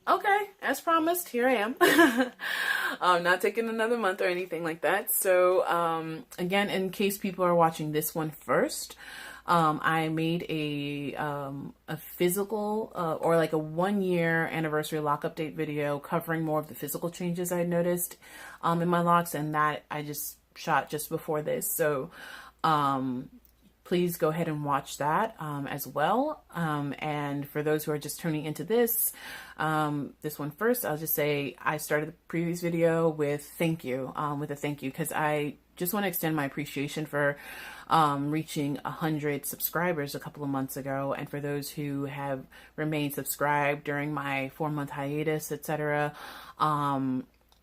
Okay, as promised, here I am. I'm not taking another month or anything like that. So, again, in case people are watching this one first, I made a physical or like a 1 year anniversary lock update video covering more of the physical changes I noticed in my locks, and that I just shot just before this. So, please go ahead and watch that as well. And for those who are just tuning into this one first, I'll just say I started the previous video with thank you, with a thank you, because I just want to extend my appreciation for reaching 100 subscribers a couple of months ago. And for those who have remained subscribed during my 4-month hiatus, etc.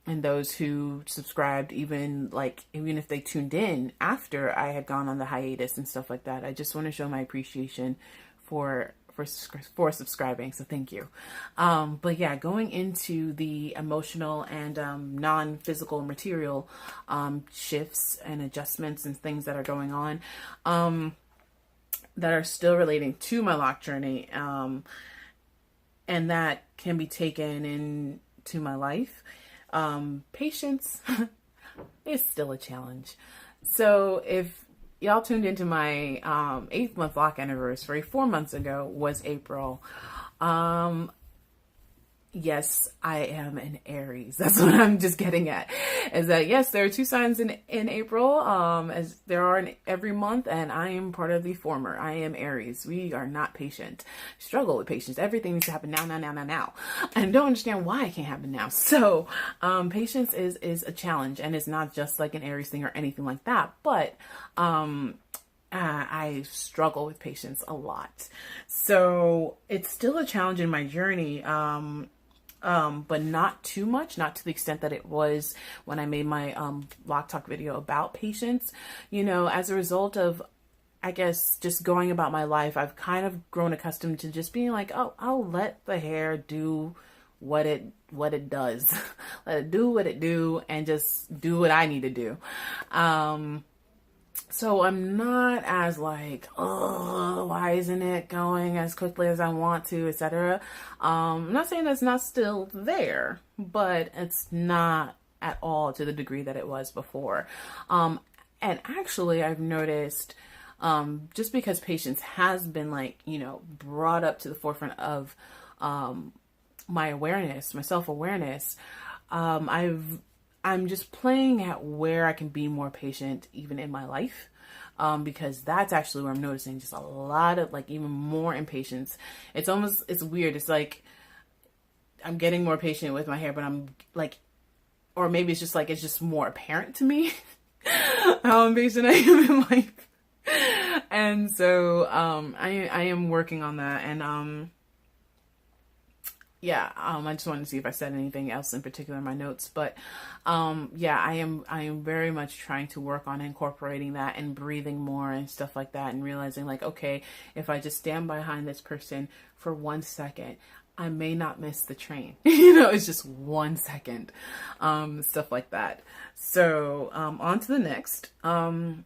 And those who subscribed even if they tuned in after I had gone on the hiatus and stuff like that. I just want to show my appreciation for subscribing. So thank you. But yeah, going into the emotional and non-physical material shifts and adjustments and things that are going on that are still relating to my lock journey, and that can be taken into my life. Patience is still a challenge. So if y'all tuned into my 8th month lock anniversary 4 months ago was April. Yes, I am an Aries. That's what I'm just getting at. Is that yes, there are 2 signs in April, as there are in every month, and I am part of the former. I am Aries. We are not patient. Struggle with patience. Everything needs to happen now. And don't understand why it can't happen now. So, patience is a challenge, and it's not just like an Aries thing or anything like that. But I struggle with patience a lot. So it's still a challenge in my journey. But not too much, not to the extent that it was when I made my Lock Talk video about patience. You know, as a result of, I guess, just going about my life, I've kind of grown accustomed to just being like, oh, I'll let the hair do what it does. Let it do what it do and just do what I need to do. So I'm not as like, oh, why isn't it going as quickly as I want to, etc. I'm not saying that's not still there, but it's not at all to the degree that it was before. And actually I've noticed, just because patience has been brought up to the forefront of, my awareness, my self-awareness, I'm just playing at where I can be more patient even in my life, because that's actually where I'm noticing just a lot of even more impatience. It's weird. It's like I'm getting more patient with my hair, but I'm or maybe it's just more apparent to me how impatient I am in life. And so I am working on that, and yeah, I just wanted to see if I said anything else in particular in my notes, but yeah, I am very much trying to work on incorporating that and breathing more and stuff like that, and realizing okay, if I just stand behind this person for 1 second, I may not miss the train. It's just 1 second, stuff like that. So on to the next. I'm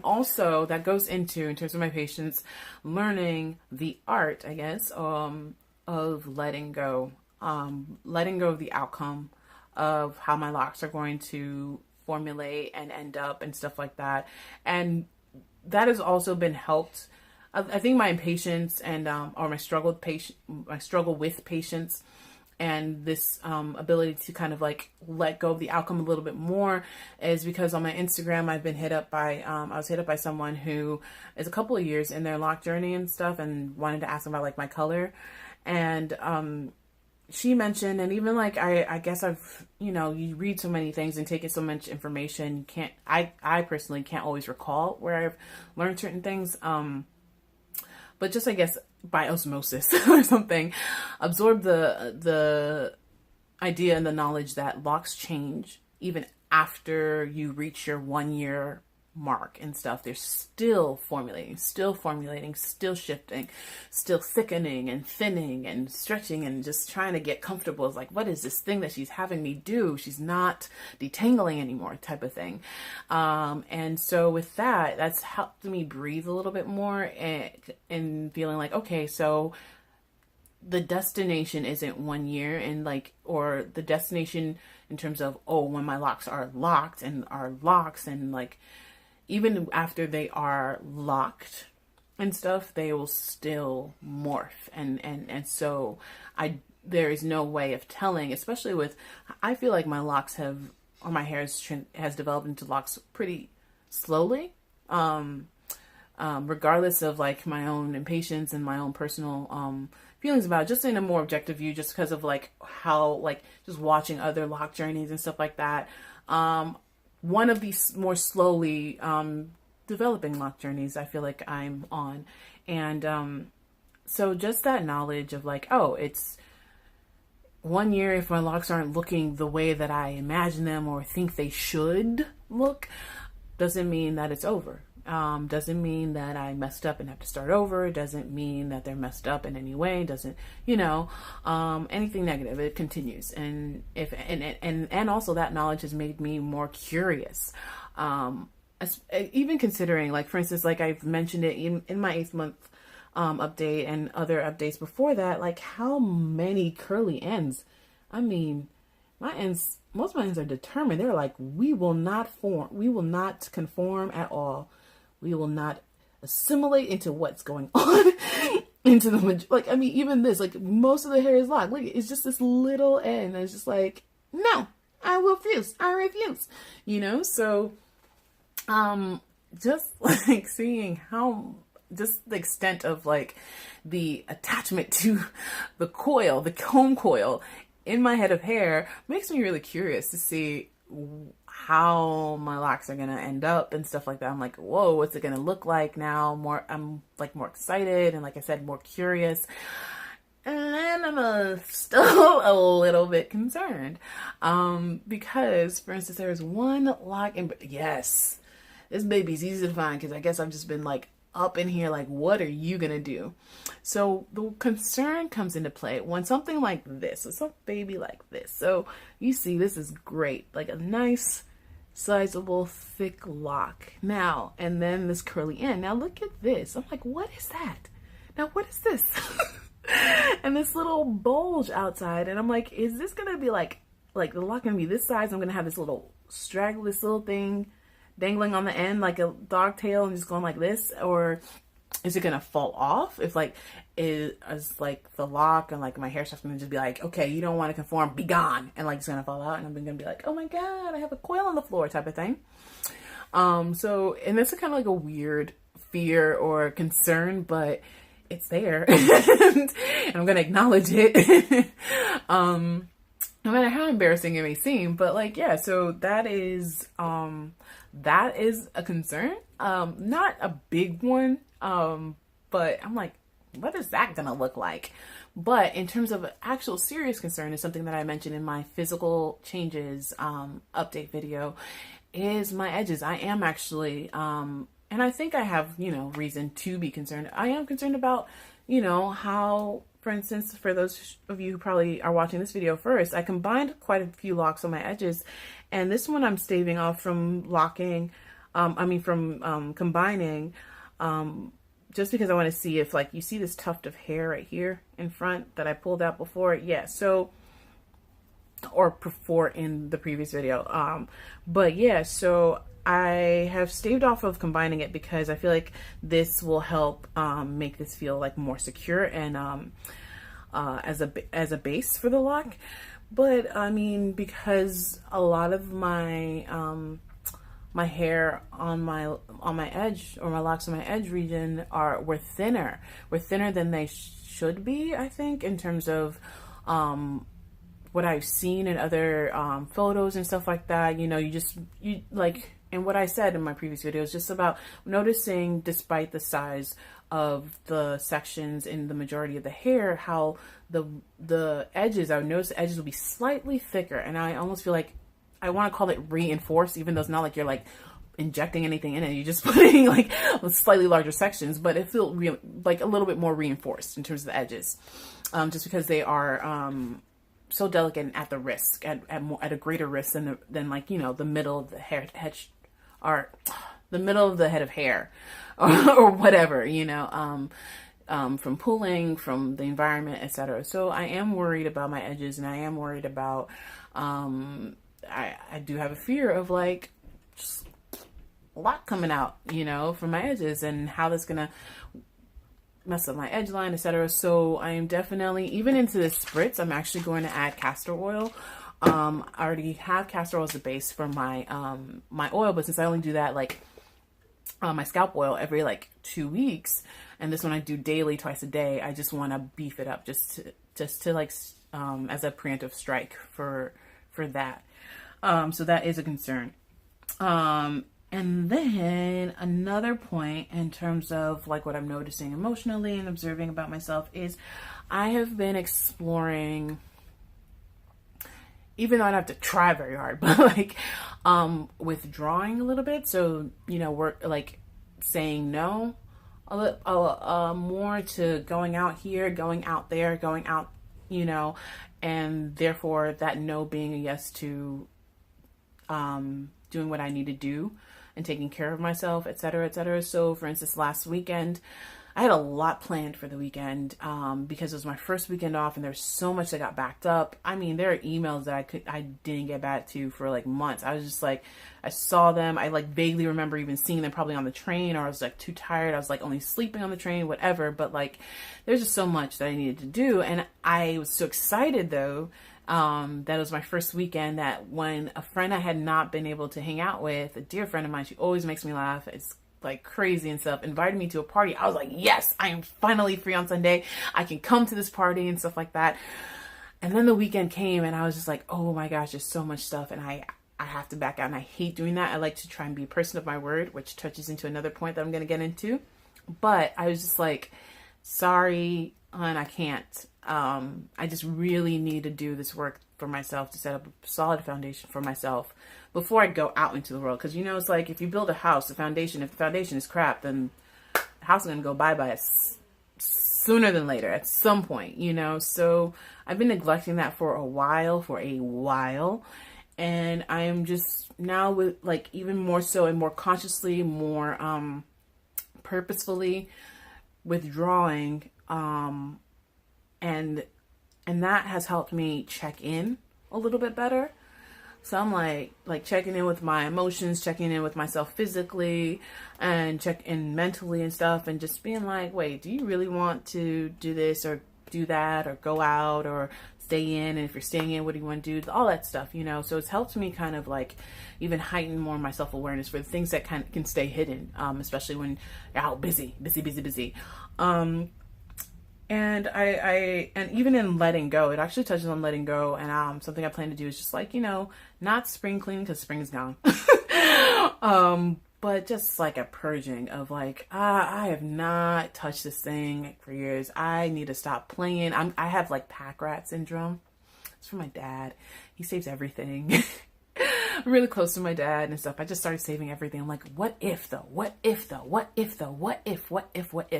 also, that goes into, in terms of my patience, learning the art, I guess, of letting go of the outcome of how my locks are going to formulate and end up and stuff like that. And that has also been helped. I think my impatience and or my struggle with patience and this ability to kind of let go of the outcome a little bit more is because on my Instagram I've been hit up by I was hit up by someone who is a couple of years in their lock journey and stuff, and wanted to ask about my color. And she mentioned, and even I guess I've, you read so many things and take in so much information, I personally can't always recall where I've learned certain things. But just, I guess, by osmosis or something, absorb the idea and the knowledge that locks change even after you reach your 1 year mark and stuff. They're still formulating, still shifting, still thickening and thinning and stretching and just trying to get comfortable. It's what is this thing that she's having me do? She's not detangling anymore, type of thing. And so with that, that's helped me breathe a little bit more and feeling okay, so the destination isn't 1 year, and like, or the destination in terms of, oh, when my locks are locked and are locks, and like, even after they are locked and stuff, they will still morph. And so there is no way of telling, especially with, I feel like my locks have, or my hair has developed into locks pretty slowly. Regardless of like my own impatience and my own personal, feelings about it, just in a more objective view, just because of like how, like, just watching other lock journeys and stuff like that. One of these more slowly, developing lock journeys I feel like I'm on. And, so just that knowledge of like, oh, it's 1 year if my locks aren't looking the way that I imagine them or think they should look, doesn't mean that it's over. Doesn't mean that I messed up and have to start over. Doesn't mean that they're messed up in any way. Doesn't, anything negative. It continues. And and also that knowledge has made me more curious. Even considering, like, for instance, like I've mentioned it in my 8th month update and other updates before that, like how many curly ends. I mean, most of my ends are determined. They're like, we will not conform at all. We will not assimilate into what's going on into the, like, I mean, even this, like, most of the hair is locked. Look, it's just this little end. And it's just like, no, I refuse. So, just like seeing how, just the extent of like the attachment to the coil, the comb coil in my head of hair makes me really curious to see how my locks are going to end up and stuff like that. I'm like, whoa, what's it going to look like now? I'm like more excited and, like I said, more curious. And I'm still a little bit concerned. Because, for instance, there's one lock, and yes, this baby's easy to find because I guess I've just been like up in here like, what are you gonna do? So the concern comes into play when something like this, it's a baby like this. So you see, this is great, like a nice sizable thick lock now, and then this curly end. Now look at this. I'm like, what is that? Now what is this? And this little bulge outside, and I'm like, is this gonna be like the lock gonna be this size? I'm gonna have this little this little thing dangling on the end like a dog tail and just going like this, or is it gonna fall off? If like is like the lock and like my hair stuff's gonna just be like, okay, you don't want to conform, be gone, and like it's gonna fall out, and I'm gonna be like, oh my god, I have a coil on the floor type of thing. So, and that's kind of like a weird fear or concern, but it's there and I'm gonna acknowledge it. No matter how embarrassing it may seem, but like, yeah, so that is a concern. Not a big one. But I'm like, what is that gonna look like? But in terms of actual serious concern, is something that I mentioned in my physical changes, update video, is my edges. I am actually, and I think I have, reason to be concerned. I am concerned about, how, for instance, for those of you who probably are watching this video first, I combined quite a few locks on my edges, and this one I'm staving off from locking, combining, just because I want to see if, like, you see this tuft of hair right here in front that I pulled out before? Yeah, so, or before in the previous video. But yeah, so I have staved off of combining it because I feel like this will help make this feel like more secure and as a base for the lock. But I mean, because a lot of my my hair on my edge, or my locks on my edge region were thinner than they should be, I think, in terms of what I've seen in other photos and stuff like that. You like, and what I said in my previous video is just about noticing, despite the size of the sections in the majority of the hair, how the edges, I would notice the edges will be slightly thicker, and I almost feel like I want to call it reinforced, even though it's not like you're like injecting anything in it. You're just putting like slightly larger sections, but it feels like a little bit more reinforced in terms of the edges, just because they are so delicate and at the risk, at a greater risk than like, the middle of the hair, or the middle of the head of hair, or whatever, from pulling, from the environment, etc. So I am worried about my edges, and I am worried about, I do have a fear of like just a lot coming out, from my edges, and how that's gonna mess up my edge line, etc. So I am definitely, even into this spritz, I'm actually going to add castor oil. I already have castor oil as a base for my my oil, but since I only do that like my scalp oil every like 2 weeks, and this one I do daily, twice a day, I just want to beef it up just to like as a preemptive strike for that. So that is a concern. And then another point in terms of like what I'm noticing emotionally and observing about myself is I have been exploring, even though I don't have to try very hard, but like withdrawing a little bit. So, we're like saying no more to going out here, going out there, going out, and therefore that no being a yes to doing what I need to do and taking care of myself, etc., etc. So for instance, last weekend, I had a lot planned for the weekend because it was my first weekend off, and there's so much that got backed up. I mean, there are emails that I didn't get back to for like months. I was just like, I saw them. I like vaguely remember even seeing them probably on the train, or I was like too tired. I was like only sleeping on the train, whatever. But like, there's just so much that I needed to do. And I was so excited though, that was my first weekend, that when a friend I had not been able to hang out with, a dear friend of mine, she always makes me laugh. It's like crazy and stuff, invited me to a party. I was like, yes, I am finally free on Sunday. I can come to this party and stuff like that. And then the weekend came, and I was just like, oh my gosh, there's so much stuff, and I have to back out, and I hate doing that. I like to try and be a person of my word, which touches into another point that I'm going to get into. But I was just like, sorry, hon, I can't. I just really need to do this work for myself to set up a solid foundation for myself before I go out into the world. Because, it's like if you build a house, if the foundation is crap, then the house is going to go bye-bye sooner than later at some point, So I've been neglecting that for a while. And I am just now with like even more so and more consciously, more purposefully withdrawing. And that has helped me check in a little bit better. So I'm like checking in with my emotions, checking in with myself physically, and check in mentally and stuff, and just being like, wait, do you really want to do this or do that, or go out or stay in? And if you're staying in, what do you want to do? All that stuff, So it's helped me kind of like even heighten more my self-awareness for the things that can stay hidden, especially when you're out busy. And and even in letting go, it actually touches on letting go. And something I plan to do is just like, not spring cleaning because spring is gone. But just like a purging of like, I have not touched this thing for years. I need to stop playing. I have like pack rat syndrome. It's from my dad. He saves everything. I'm really close to my dad and stuff. I just started saving everything. I'm like, what if though? What if though? What if though? What if?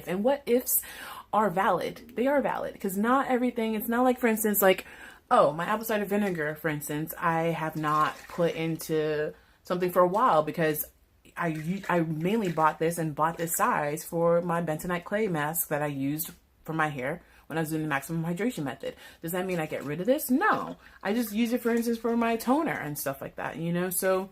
And what ifs are valid. They are valid because not everything, it's not like, for instance, like, oh, my apple cider vinegar, for instance, I have not put into something for a while because I mainly bought this size for my bentonite clay mask that I used for my hair when I was doing the maximum hydration method. Does that mean I get rid of this? No. I just use it, for instance, for my toner and stuff like that, So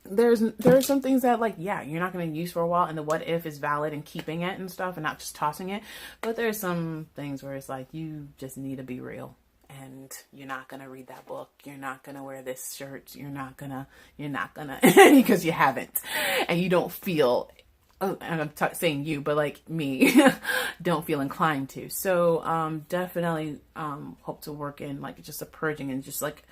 there are some things that, like, yeah, you're not going to use for a while, and the what if is valid in keeping it and stuff and not just tossing it. But there's some things where it's like, you just need to be real, and you're not going to read that book. You're not going to wear this shirt. You're not going to, because you haven't, and you don't feel, oh, and I'm saying you, but like me, don't feel inclined to. So, definitely, hope to work in like just a purging and just like,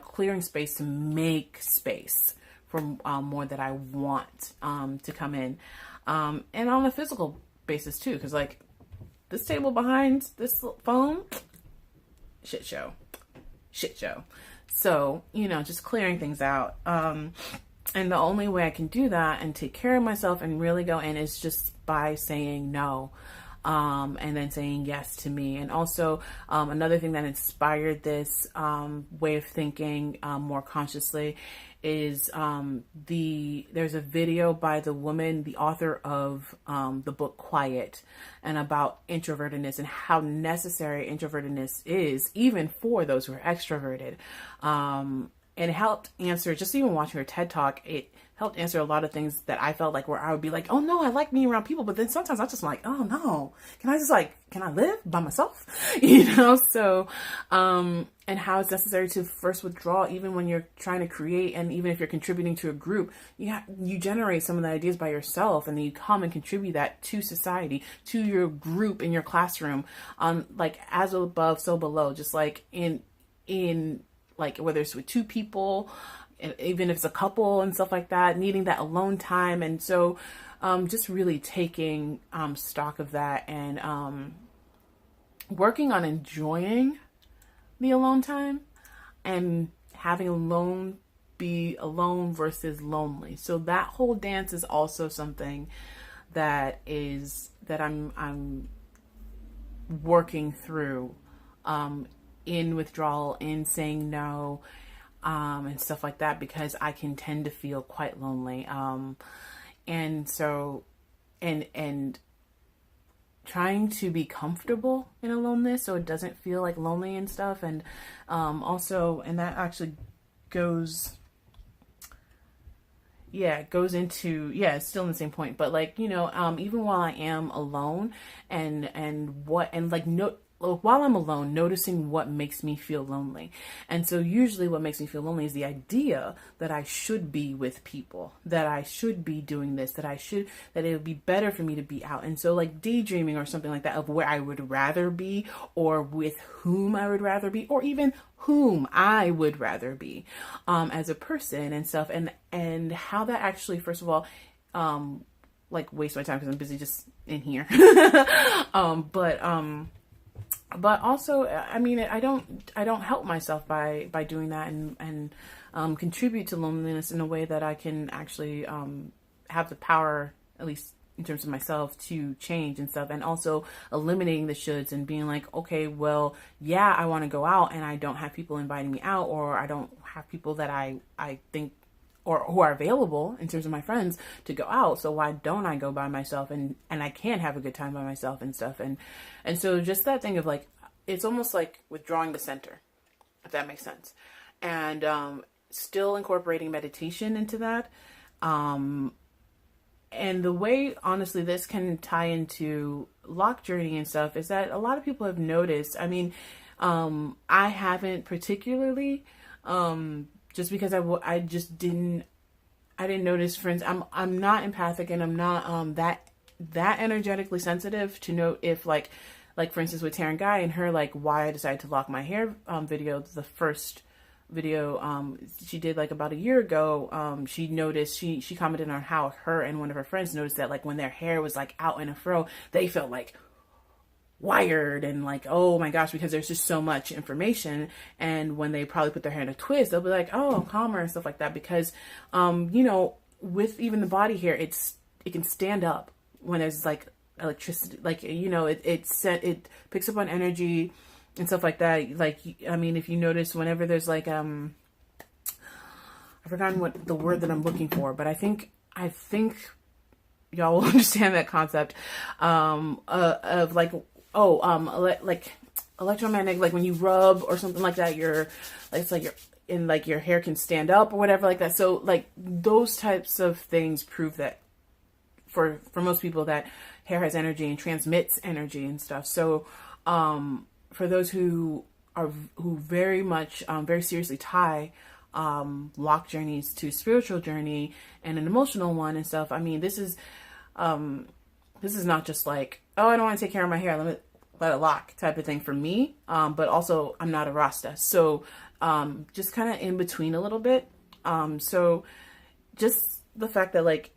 clearing space to make space for more that I want to come in, and on a physical basis too, because like this table behind this phone, shit show. So just clearing things out, and the only way I can do that and take care of myself and really go in is just by saying no. and then saying yes to me. And also, another thing that inspired this way of thinking more consciously is there's a video by the woman, the author of the book Quiet, and about introvertedness and how necessary introvertedness is, even for those who are extroverted. And it helped answer, just even watching her TED Talk, it helped answer a lot of things that I felt like, where I would be like, oh no, I like being around people. But then sometimes I just like, oh no, can I live by myself? So, and how it's necessary to first withdraw, even when you're trying to create. And even if you're contributing to a group, you generate some of the ideas by yourself, and then you come and contribute that to society, to your group in your classroom, like as above, so below, just like in like whether it's with two people, even if it's a couple and stuff like that, needing that alone time. And so just really taking stock of that, and working on enjoying the alone time, and having alone be alone versus lonely. So that whole dance is also something that I'm working through in withdrawal, in saying no, and stuff like that, because I can tend to feel quite lonely. And so, and trying to be comfortable in aloneness so it doesn't feel like lonely and stuff. And also, and that actually goes into, it's still in the same point, but like, even while I am alone, while I'm alone, noticing what makes me feel lonely. And so usually what makes me feel lonely is the idea that I should be with people, that I should be doing this, that it would be better for me to be out. And so like daydreaming or something like that, of where I would rather be, or with whom I would rather be, or even whom I would rather be as a person and stuff. And how that actually, first of all, like waste my time because I'm busy just in here. But also, I mean, I don't help myself by doing that, and contribute to loneliness in a way that I can actually have the power, at least in terms of myself, to change and stuff. And also eliminating the shoulds and being like, okay, well, yeah, I want to go out, and I don't have people inviting me out, or I don't have people that I think, or who are available in terms of my friends to go out. So why don't I go by myself, and I can have a good time by myself and stuff. And so just that thing of like, it's almost like withdrawing the center, if that makes sense. And still incorporating meditation into that. And the way, honestly, this can tie into lock journey and stuff is that a lot of people have noticed, I mean, I haven't particularly, just because I didn't notice, friends. I'm not empathic, and I'm not that energetically sensitive to know if like for instance with Taryn Guy and her, like why I decided to lock my hair video, the first video she did like about a year ago. She noticed, she commented on how her and one of her friends noticed that like when their hair was like out in a fro, they felt like wired and like, oh my gosh, because there's just so much information. And when they probably put their hair in a twist, they'll be like, oh, I'm calmer and stuff like that. Because with even the body hair, it can stand up when there's like electricity, like it picks up on energy and stuff like that. Like, I mean, if you notice, whenever there's like I've forgotten what the word that I'm looking for, but I think y'all will understand that concept of like, like electromagnetic, like when you rub or something like that, it's like your hair can stand up or whatever like that. So like those types of things prove that for most people that hair has energy and transmits energy and stuff. So for those who very much very seriously tie lock journeys to spiritual journey and an emotional one and stuff, I mean, this is not just like, oh, I don't want to take care of my hair, let it lock type of thing for me. But also I'm not a Rasta. So just kind of in between a little bit. So just the fact that like,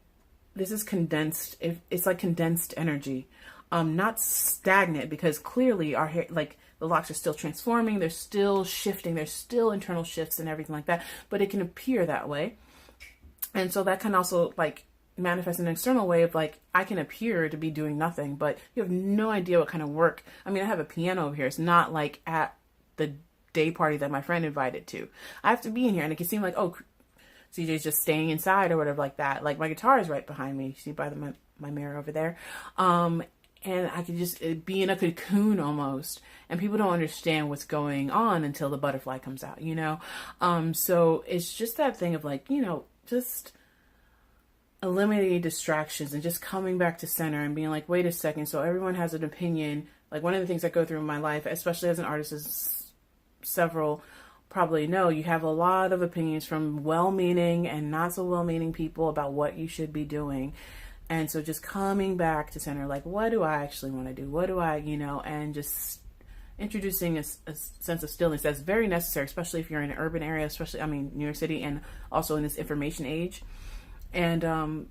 this is condensed, it's like condensed energy, not stagnant, because clearly our hair, like the locks are still transforming, they're still shifting, there's still internal shifts and everything like that, but it can appear that way. And so that can also like manifest in an external way of like, I can appear to be doing nothing, but you have no idea what kind of work. I mean, I have a piano over here. It's not like at the day party that my friend invited to. I have to be in here, and it can seem like, oh, CJ's just staying inside or whatever like that. Like, my guitar is right behind me. You see by my mirror over there. And I could just be in a cocoon almost, and people don't understand what's going on until the butterfly comes out, you know? So it's just that thing of like, you know, just eliminating distractions and just coming back to center and being like, wait a second. So everyone has an opinion. Like, one of the things that go through in my life, especially as an artist, is several probably know, you have a lot of opinions from well-meaning and not so well-meaning people about what you should be doing. And so just coming back to center, like, what do I actually want to do? What do I, you know, and just introducing a sense of stillness that's very necessary, especially if you're in an urban area, especially, I mean, New York City, and also in this information age. And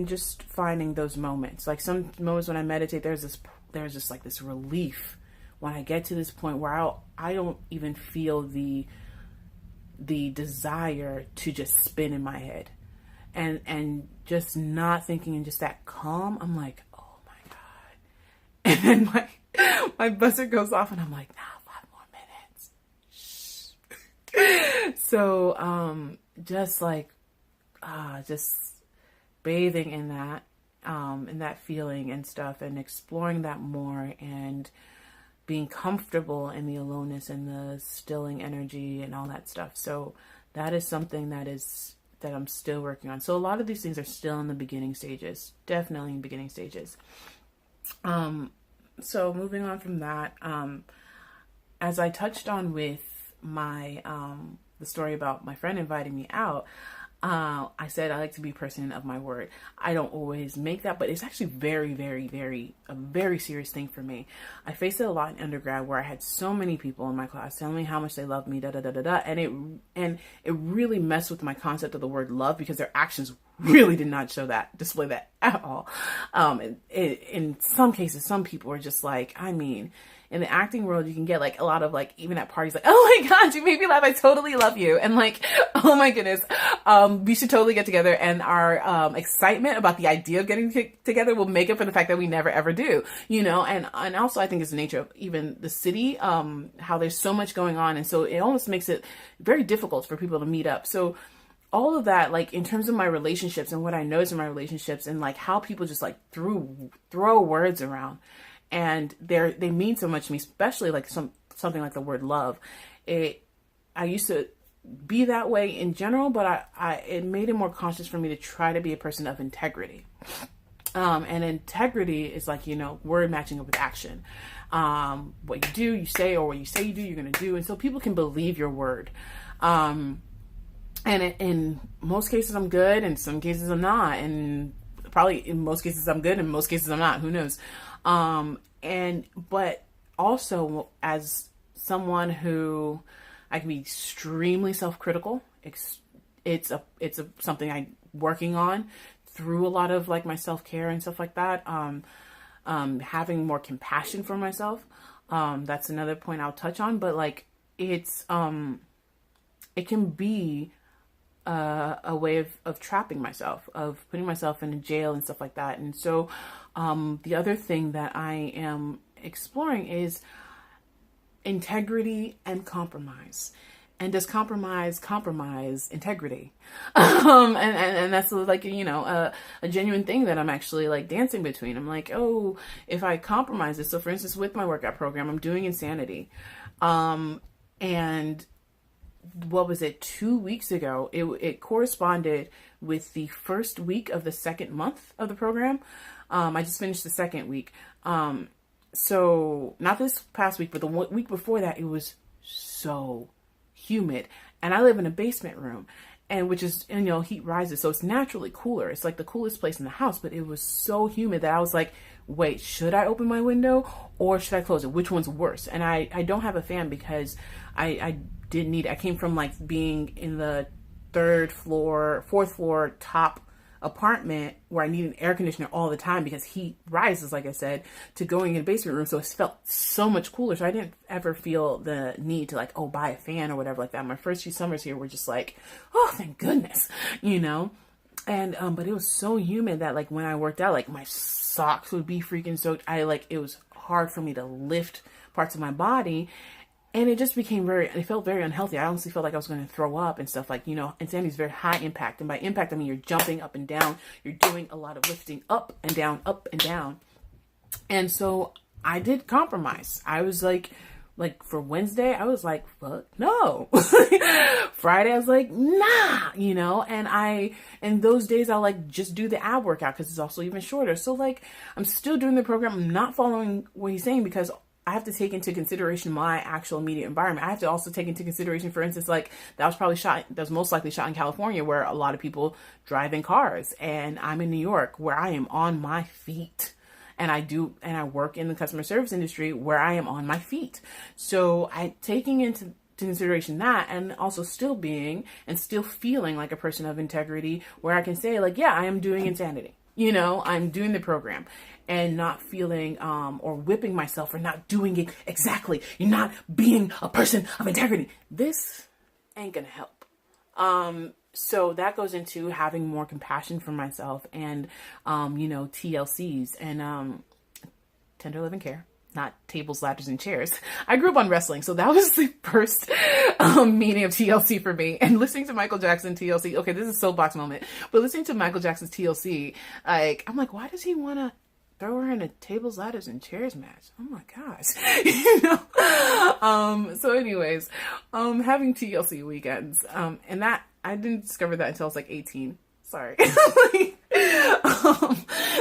just finding those moments, like some moments when I meditate, there's just like this relief when I get to this point where I don't even feel the desire to just spin in my head. And just not thinking, and just that calm, I'm like, oh my God. And then my buzzer goes off, and I'm like, nah, 5 more minutes. Shh. So, just like, just bathing in that feeling and stuff, and exploring that more, and being comfortable in the aloneness and the stilling energy and all that stuff. So that is something that I'm still working on. So a lot of these things are still in the beginning stages, definitely in beginning stages. So moving on from that, as I touched on with my, the story about my friend inviting me out, I said I like to be a person of my word. I don't always make that, but it's actually very, very, very, a very serious thing for me. I faced it a lot in undergrad, where I had so many people in my class telling me how much they loved me, and it really messed with my concept of the word love, because their actions really did not display that at all. In some cases, some people are just like, I mean, in the acting world, you can get like a lot of like, even at parties, like, oh my God, you made me laugh. I totally love you. And like, oh my goodness, we should totally get together. And our excitement about the idea of getting together will make up for the fact that we never ever do, you know? And also I think it's the nature of even the city, how there's so much going on. And so it almost makes it very difficult for people to meet up. So all of that, like in terms of my relationships and what I notice in my relationships, and like how people just like throw words around, and they mean so much to me, especially like something like the word love. I used to be that way in general, but it made it more conscious for me to try to be a person of integrity. And integrity is like, you know, word matching up with action. What you do, you say, or what you say you do, you're going to do. And so people can believe your word. And in most cases I'm good, in some cases I'm not. And probably in most cases I'm good, in most cases I'm not. Who knows? But also as someone who, I can be extremely self-critical. It's something I'm working on through a lot of like my self-care and stuff like that. Having more compassion for myself. That's another point I'll touch on, but like it can be a way of trapping myself, of putting myself in a jail and stuff like that. And so the other thing that I am exploring is integrity and compromise. And does compromise integrity? And that's like, you know, a genuine thing that I'm actually like dancing between. I'm like, oh, if I compromise it. So for instance, with my workout program, I'm doing Insanity. And what was it, 2 weeks ago, it corresponded with the first week of the second month of the program. I just finished the second week. So not this past week, but the week before that, it was so humid. And I live in a basement room, and which is, you know, heat rises. So it's naturally cooler. It's like the coolest place in the house, but it was so humid that I was like, wait, should I open my window or should I close it? Which one's worse? And I don't have a fan because I didn't need it. I came from like being in the fourth floor top apartment where I need an air conditioner all the time because heat rises, like I said, to going in a basement room. So it felt so much cooler. So I didn't ever feel the need to like, oh, buy a fan or whatever like that. My first few summers here were just like, oh, thank goodness, you know? And, but it was so humid that like when I worked out, like my socks would be freaking soaked. It was hard for me to lift parts of my body. And it just became it felt very unhealthy. I honestly felt like I was going to throw up and stuff, like, Insanity's very high impact. And by impact, I mean, you're jumping up and down. You're doing a lot of lifting up and down, up and down. And so I did compromise. I was like for Wednesday, I was like, fuck no. Friday, I was like, nah, and those days I'll like just do the ab workout because it's also even shorter. So like, I'm still doing the program. I'm not following what he's saying because I have to take into consideration my actual immediate environment. I have to also take into consideration, for instance, like that was most likely shot in California, where a lot of people drive in cars, and I'm in New York where I am on my feet. And I work in the customer service industry where I am on my feet. So taking into consideration that, and also still being and still feeling like a person of integrity, where I can say like, yeah, I am doing Insanity. I'm doing the program, and not feeling or whipping myself for not doing it exactly. You're not being a person of integrity. This ain't gonna help. So that goes into having more compassion for myself and, TLCs and, tender love and care, not tables, ladders, and chairs. I grew up on wrestling, so that was the first meaning of TLC for me. And listening to Michael Jackson TLC, okay, this is a soapbox moment, but listening to Michael Jackson's TLC, I'm like, why does he want to throw her in a tables, ladders, and chairs match? Oh my gosh. So anyways, having TLC weekends, and that, I didn't discover that until I was like 18. Sorry.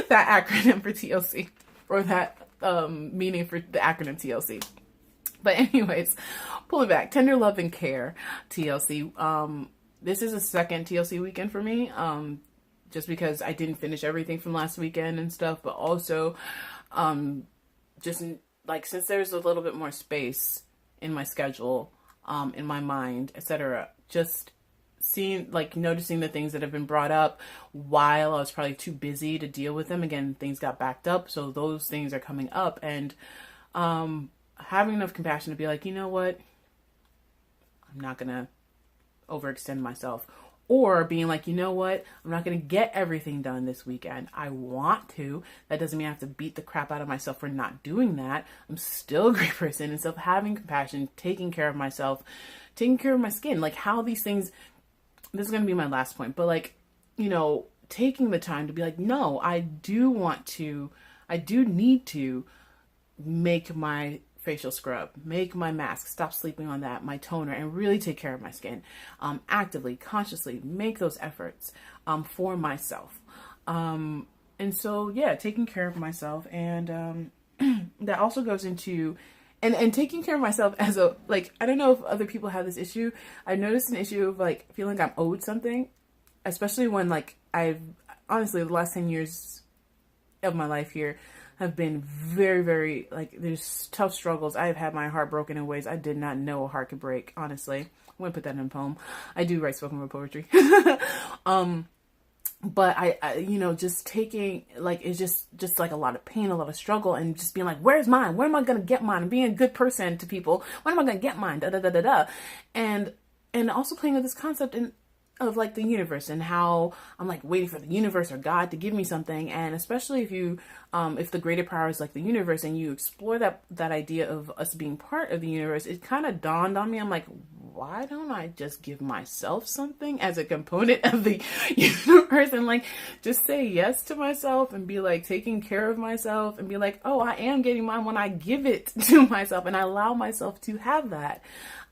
That acronym for TLC, or that meaning for the acronym TLC. But anyways, pulling back, tender love and care TLC. This is a second TLC weekend for me. Just because I didn't finish everything from last weekend and stuff, but also, just like, since there's a little bit more space in my schedule, in my mind, etc., just noticing the things that have been brought up while I was probably too busy to deal with them. Again, things got backed up, so those things are coming up, and having enough compassion to be like, you know what, I'm not gonna overextend myself, or being like, you know what, I'm not gonna get everything done this weekend. I want to. That doesn't mean I have to beat the crap out of myself for not doing that. I'm still a great person, and so having compassion, taking care of myself, taking care of my skin, like how these things. This is going to be my last point, but like, taking the time to be like, no, I do need to make my facial scrub, make my mask, stop sleeping on that, my toner, and really take care of my skin, actively, consciously make those efforts, for myself. And so, yeah, taking care of myself, and, that also goes into and taking care of myself as I don't know if other people have this issue. I've noticed an issue of like feeling like I'm owed something, especially when honestly, the last 10 years of my life here have been very, very, there's tough struggles. I have had my heart broken in ways I did not know a heart could break, honestly. I'm going to put that in a poem. I do write spoken word poetry. But I just taking, it's just like a lot of pain, a lot of struggle, and just being like, where's mine? Where am I going to get mine? And being a good person to people. When am I going to get mine? Da, da, da, da, da. And also playing with this concept of like the universe, and how I'm like waiting for the universe or God to give me something. And especially if the greater power is like the universe, and you explore that idea of us being part of the universe, it kind of dawned on me. I'm like, why don't I just give myself something as a component of the universe, and like just say yes to myself, and be like taking care of myself, and be like, oh, I am getting mine when I give it to myself, and I allow myself to have that.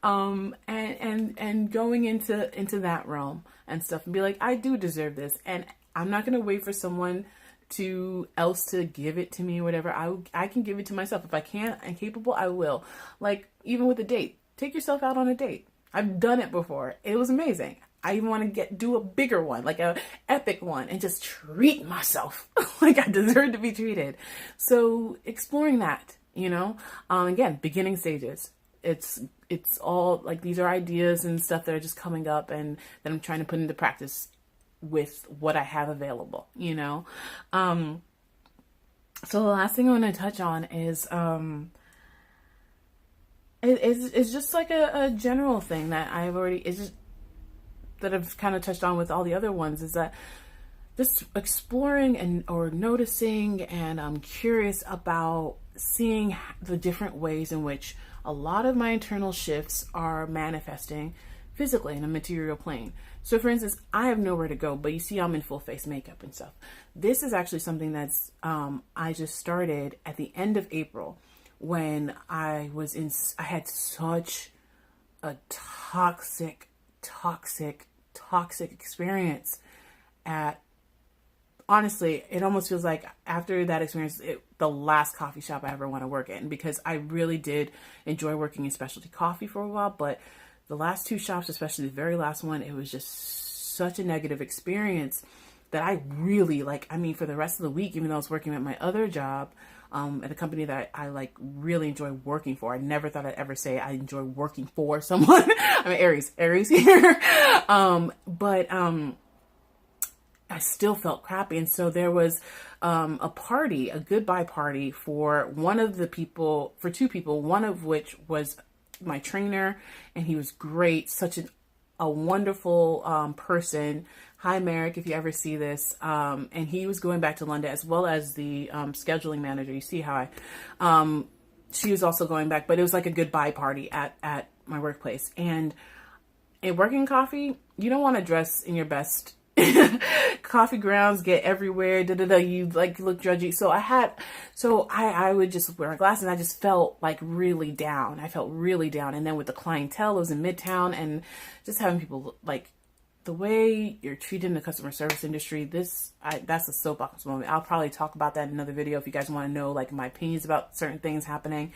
And going into that realm and stuff, and be like, I do deserve this, and I'm not going to wait for someone else to give it to me or whatever. I can give it to myself. If I can't and capable, I will. Like, even with a date, take yourself out on a date. I've done it before. It was amazing. I even want to do a bigger one, like a epic one, and just treat myself like I deserve to be treated. So exploring that, again, beginning stages. It's all like, these are ideas and stuff that are just coming up, and that I'm trying to put into practice with what I have available, So the last thing I want to touch on is, it's just like a general thing that that I've kind of touched on with all the other ones, is that just exploring and or noticing, and I'm curious about seeing the different ways in which a lot of my internal shifts are manifesting physically in a material plane. So for instance, I have nowhere to go, but you see I'm in full face makeup and stuff. This is actually something that's I just started at the end of April, when I had such a toxic experience at, honestly, it almost feels like after that experience, the last coffee shop I ever want to work in, because I really did enjoy working in specialty coffee for a while. But the last two shops, especially the very last one, it was just such a negative experience that I really, like, I mean, for the rest of the week, even though I was working at my other job, at a company that I like really enjoy working for. I never thought I'd ever say I enjoy working for someone. I mean, Aries here. But I still felt crappy. And so there was a party, a goodbye party for two people, one of which was my trainer, and he was great, such a wonderful person. Hi, Merrick, if you ever see this. And he was going back to London, as well as the scheduling manager. You see how she was also going back, but it was like a goodbye party at my workplace. And in working coffee, you don't want to dress in your best. Coffee grounds get everywhere. You like look drudgy. So I would just wear glasses, and I just felt like really down. I felt really down. And then with the clientele, it was in Midtown, and just having people, like, the way you're treated in the customer service industry, that's a soapbox moment. I'll probably talk about that in another video. If you guys want to know, like, my opinions about certain things happening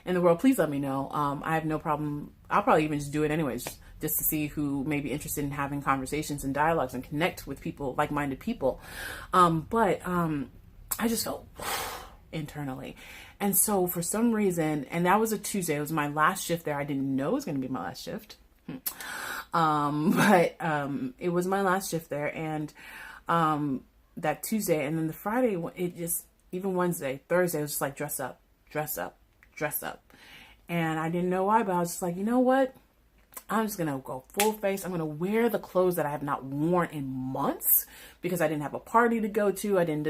in the world, please let me know. I have no problem. I'll probably even just do it anyways, just to see who may be interested in having conversations and dialogues and connect with people, like-minded people. But I just felt internally. And so for some reason, and that was a Tuesday, it was my last shift there. I didn't know it was going to be my last shift. But it was my last shift there, and that Tuesday, and then the Friday, even Wednesday, Thursday, it was just like, dress up. And I didn't know why, but I was just like, you know what? I'm just going to go full face. I'm going to wear the clothes that I have not worn in months, because I didn't have a party to go to. I didn't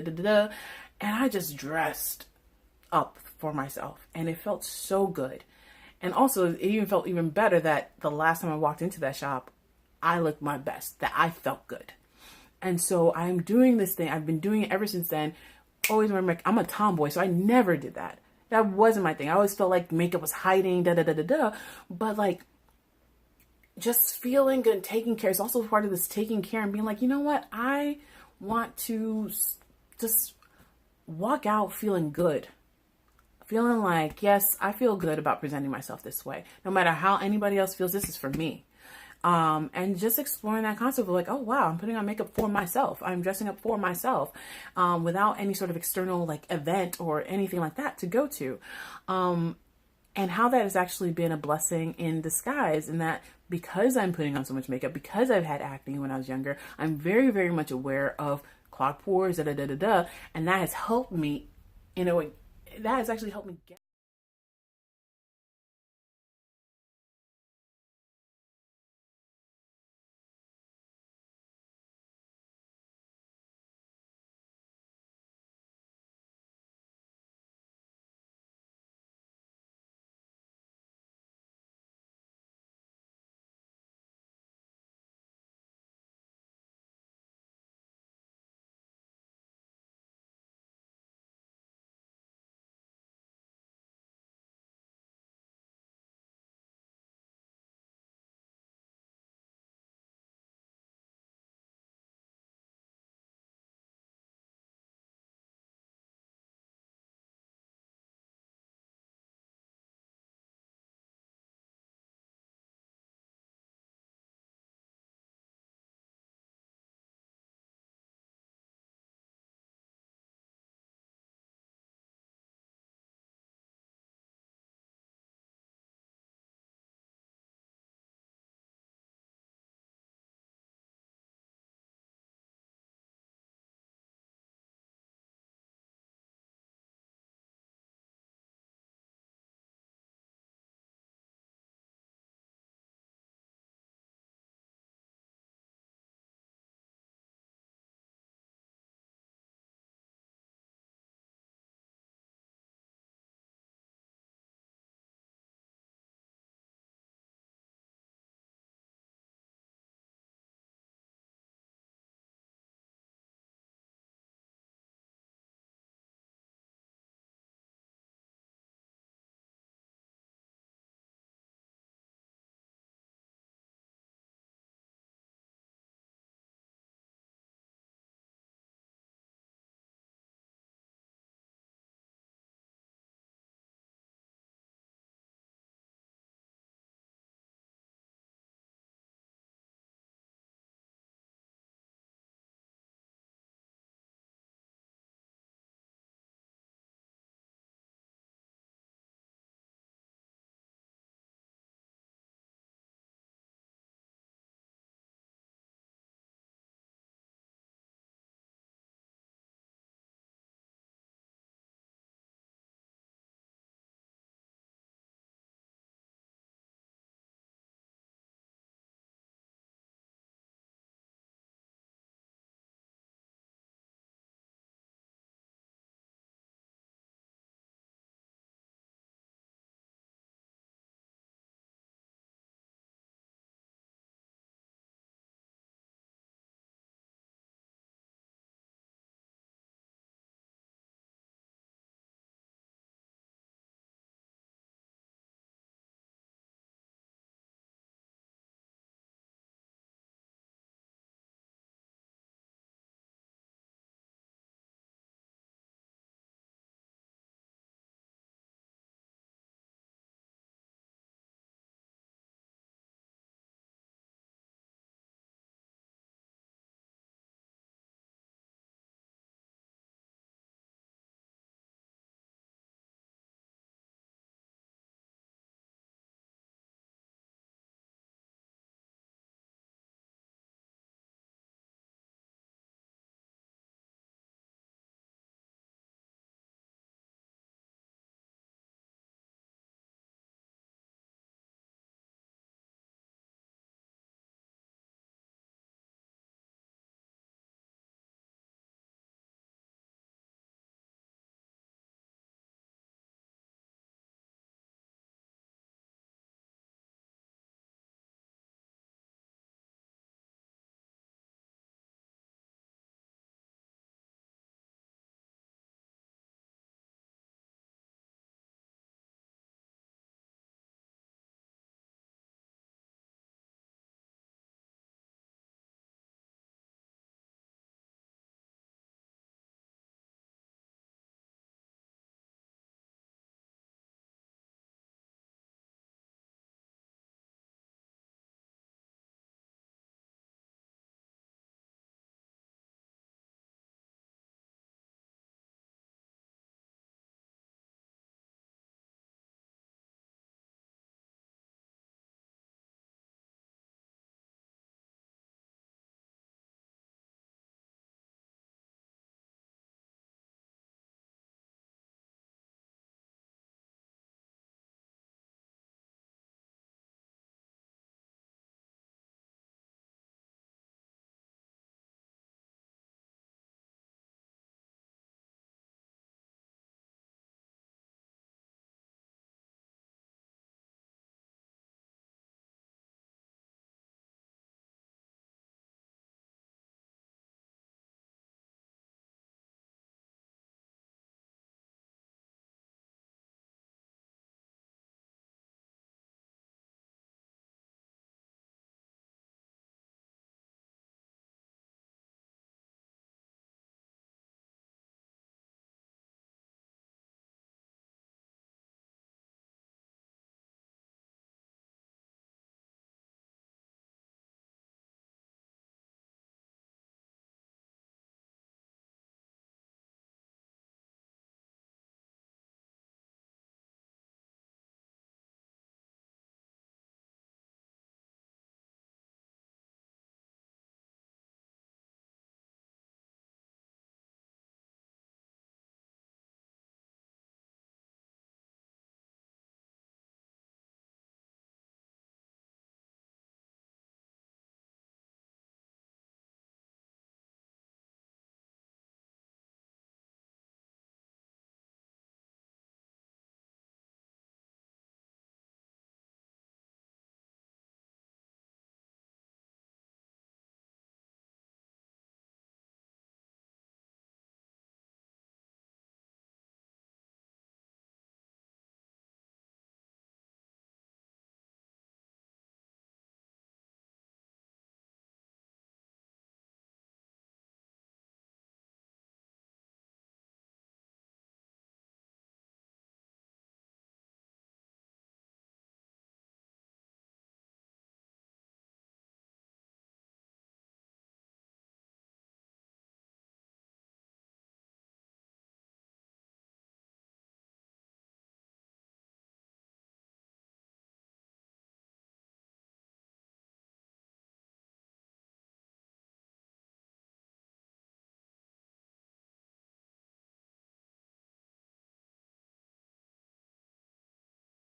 and I just dressed up for myself, and it felt so good. And also, it even felt even better that the last time I walked into that shop, I looked my best, that I felt good. And so I'm doing this thing. I've been doing it ever since then. Always remember, I'm a tomboy, so I never did that. That wasn't my thing. I always felt like makeup was hiding, But like, just feeling good and taking care is also part of this taking care, and being like, you know what? I want to just walk out feeling good. Feeling like, yes, I feel good about presenting myself this way. No matter how anybody else feels, this is for me. And just exploring that concept of like, oh, wow, I'm putting on makeup for myself. I'm dressing up for myself, without any sort of external like event or anything like that to go to. And how that has actually been a blessing in disguise, and that because I'm putting on so much makeup, because I've had acne when I was younger, I'm very, very much aware of clogged pores, and that has helped me, that has actually helped me get